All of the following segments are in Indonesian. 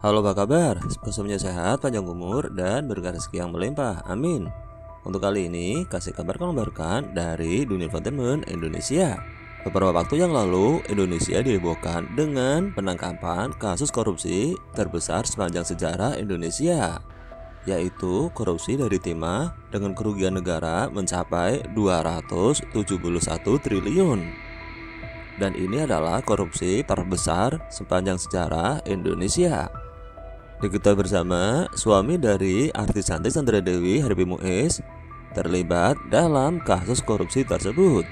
Halo, apa kabar? Semoga sehat, panjang umur, dan berkah rezeki yang melimpah. Amin. Untuk kali ini, kasih kabar mengabarkan dari dunia entertainment Indonesia. Beberapa waktu yang lalu, Indonesia dihebohkan dengan penangkapan kasus korupsi terbesar sepanjang sejarah Indonesia, yaitu korupsi dari timah dengan kerugian negara mencapai 271 triliun. Dan ini adalah korupsi terbesar sepanjang sejarah Indonesia. Diketahui bersama, suami dari artis cantik Sandra Dewi, Harvey Muiz, terlibat dalam kasus korupsi tersebut.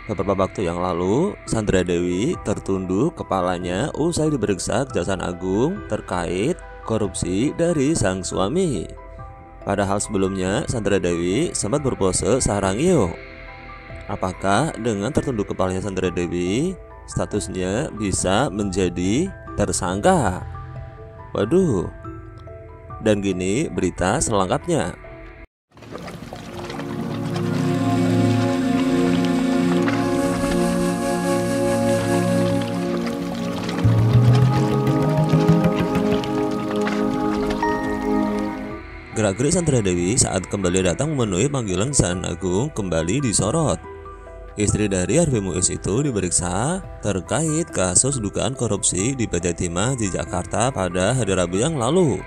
Beberapa waktu yang lalu, Sandra Dewi tertunduk kepalanya usai diperiksa Kejaksaan Agung terkait korupsi dari sang suami. Padahal sebelumnya, Sandra Dewi sempat berpose sarangyo. Apakah dengan tertunduk kepalanya Sandra Dewi, statusnya bisa menjadi tersangka? Waduh. Dan gini berita selengkapnya. Gerak-gerik Sandra Dewi saat kembali datang memenuhi panggilan Kejaksaan Agung kembali disorot. Istri dari Harvey Muiz itu diperiksa terkait kasus dugaan korupsi di PT Timah di Jakarta pada hari Rabu yang lalu.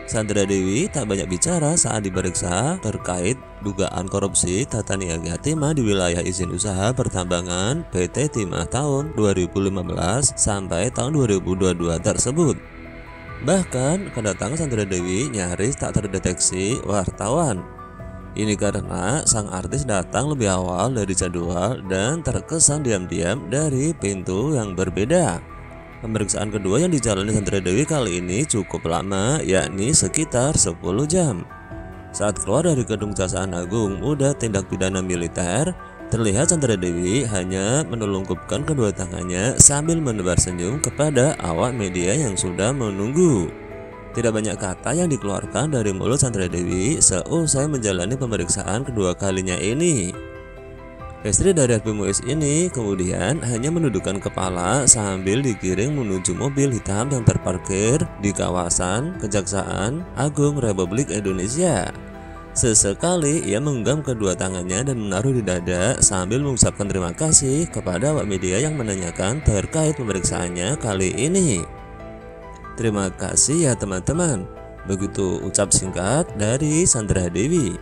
Sandra Dewi tak banyak bicara saat diperiksa terkait dugaan korupsi tata niaga timah di wilayah izin usaha pertambangan PT Timah tahun 2015 sampai tahun 2022 tersebut. Bahkan kedatangan Sandra Dewi nyaris tak terdeteksi wartawan. Ini karena sang artis datang lebih awal dari jadwal dan terkesan diam-diam dari pintu yang berbeda. Pemeriksaan kedua yang dijalani Sandra Dewi kali ini cukup lama, yakni sekitar 10 jam. Saat keluar dari gedung Kejaksaan Agung Muda Tindak Pidana Militer, terlihat Sandra Dewi hanya menelungkupkan kedua tangannya sambil menebar senyum kepada awak media yang sudah menunggu. Tidak banyak kata yang dikeluarkan dari mulut Sandra Dewi seusai menjalani pemeriksaan kedua kalinya ini. Istri dari Harvey Muiz ini kemudian hanya menundukkan kepala sambil digiring menuju mobil hitam yang terparkir di kawasan Kejaksaan Agung Republik Indonesia. Sesekali ia menggenggam kedua tangannya dan menaruh di dada sambil mengucapkan terima kasih kepada awak media yang menanyakan terkait pemeriksaannya kali ini. Terima kasih ya teman-teman, begitu ucap singkat dari Sandra Dewi.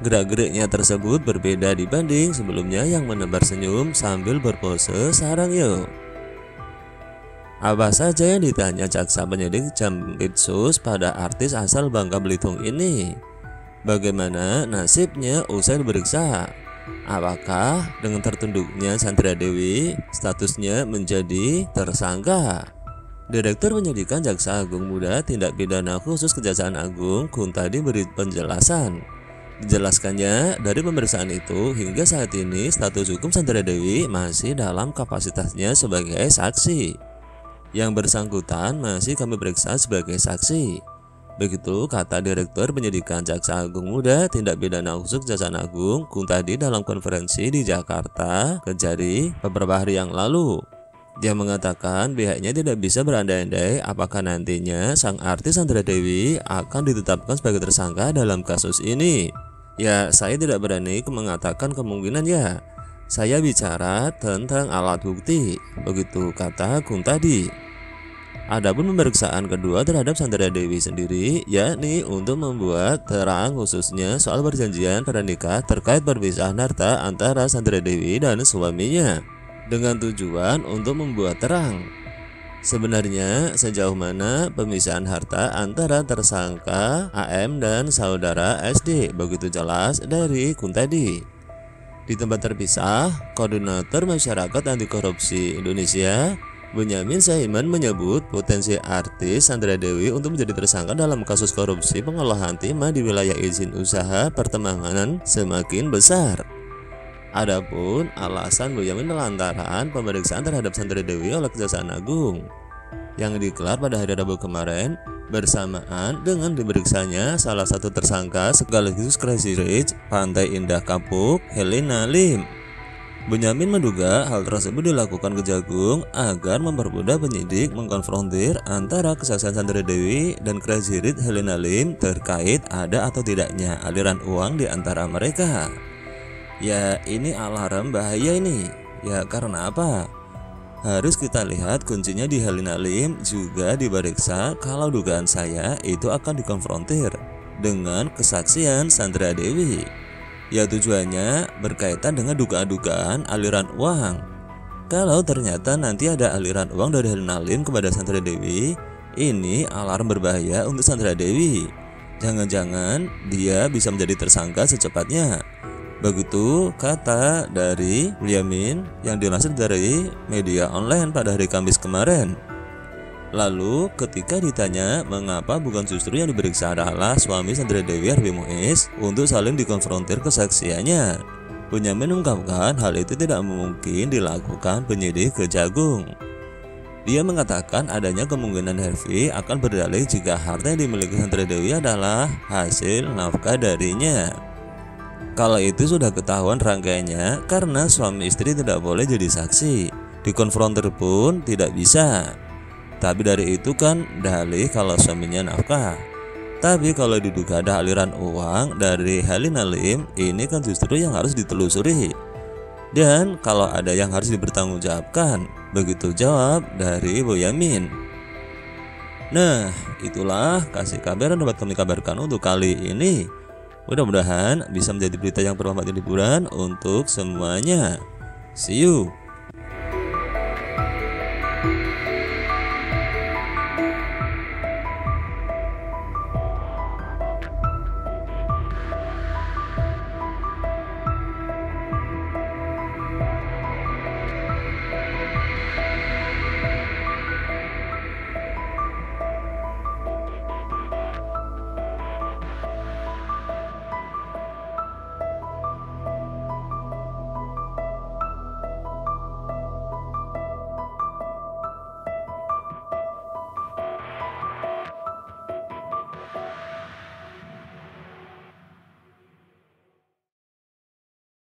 Gerak-geriknya tersebut berbeda dibanding sebelumnya yang menebar senyum sambil berpose sarangyo. Apa saja yang ditanya jaksa penyidik Jampitsus pada artis asal Bangka Belitung ini? Bagaimana nasibnya usai diperiksa? Apakah dengan tertunduknya Sandra Dewi statusnya menjadi tersangka? Direktur Penyidikan Jaksa Agung Muda Tindak Pidana Khusus Kejaksaan Agung Kuntadi beri penjelasan. Dijelaskannya, dari pemeriksaan itu hingga saat ini status hukum Sandra Dewi masih dalam kapasitasnya sebagai saksi. Yang bersangkutan masih kami periksa sebagai saksi. Begitu kata Direktur Penyidikan Jaksa Agung Muda Tindak Pidana Khusus Kejaksaan Agung Kuntadi dalam konferensi di Jakarta Kejari beberapa hari yang lalu. Dia mengatakan pihaknya tidak bisa berandai-andai apakah nantinya sang artis Sandra Dewi akan ditetapkan sebagai tersangka dalam kasus ini. Ya, saya tidak berani mengatakan kemungkinan ya. Saya bicara tentang alat bukti, begitu kata Kuntadi. Adapun pemeriksaan kedua terhadap Sandra Dewi sendiri, yakni untuk membuat terang khususnya soal perjanjian pernikah terkait perpisahan harta antara Sandra Dewi dan suaminya, dengan tujuan untuk membuat terang sebenarnya sejauh mana pemisahan harta antara tersangka AM dan saudara SD, begitu jelas dari Kuntadi. Di tempat terpisah, Koordinator Masyarakat Anti Korupsi Indonesia Bonyamin Saiman menyebut potensi artis Sandra Dewi untuk menjadi tersangka dalam kasus korupsi pengolahan timah di wilayah izin usaha pertambangan semakin besar. Adapun alasan Bonyamin lantaran pemeriksaan terhadap Sandra Dewi oleh Kejaksaan Agung yang digelar pada hari Rabu kemarin bersamaan dengan diperiksanya salah satu tersangka sekaligus Crazy Rich Pantai Indah Kapuk, Helena Lim. Benyamin menduga hal tersebut dilakukan Kejagung agar mempermudah penyidik mengkonfrontir antara kesaksian Sandra Dewi dan Crazy Rich Helena Lim terkait ada atau tidaknya aliran uang di antara mereka. Ya, ini alarm bahaya ini. Ya, karena apa? Harus kita lihat kuncinya di Helena Lim juga diperiksa kalau dugaan saya itu akan dikonfrontir dengan kesaksian Sandra Dewi. Ya, tujuannya berkaitan dengan dugaan-dugaan aliran uang. Kalau ternyata nanti ada aliran uang dari Helena Lim kepada Sandra Dewi, ini alarm berbahaya untuk Sandra Dewi. Jangan-jangan dia bisa menjadi tersangka secepatnya. Begitu kata dari Benyamin yang dilansir dari media online pada hari Kamis kemarin. Lalu ketika ditanya mengapa bukan justru yang diperiksa adalah suami Sandra Dewi Harvey Muiz untuk saling dikonfrontir kesaksiannya, Benyamin mengungkapkan hal itu tidak mungkin dilakukan penyidik Kejagung. Dia mengatakan adanya kemungkinan Harvey akan berdalih jika harta yang dimiliki Sandra Dewi adalah hasil nafkah darinya. Kalau itu sudah ketahuan rangkaiannya, karena suami istri tidak boleh jadi saksi, dikonfrontir pun tidak bisa. Tapi dari itu kan dalih kalau suaminya nafkah. Tapi kalau diduga ada aliran uang dari Helena Lim, ini kan justru yang harus ditelusuri. Dan kalau ada yang harus dipertanggungjawabkan, begitu jawab dari Boyamin. Nah, itulah kasih kabar yang dapat kami kabarkan untuk kali ini. Mudah-mudahan bisa menjadi berita yang bermanfaat dan hiburan untuk semuanya. See you.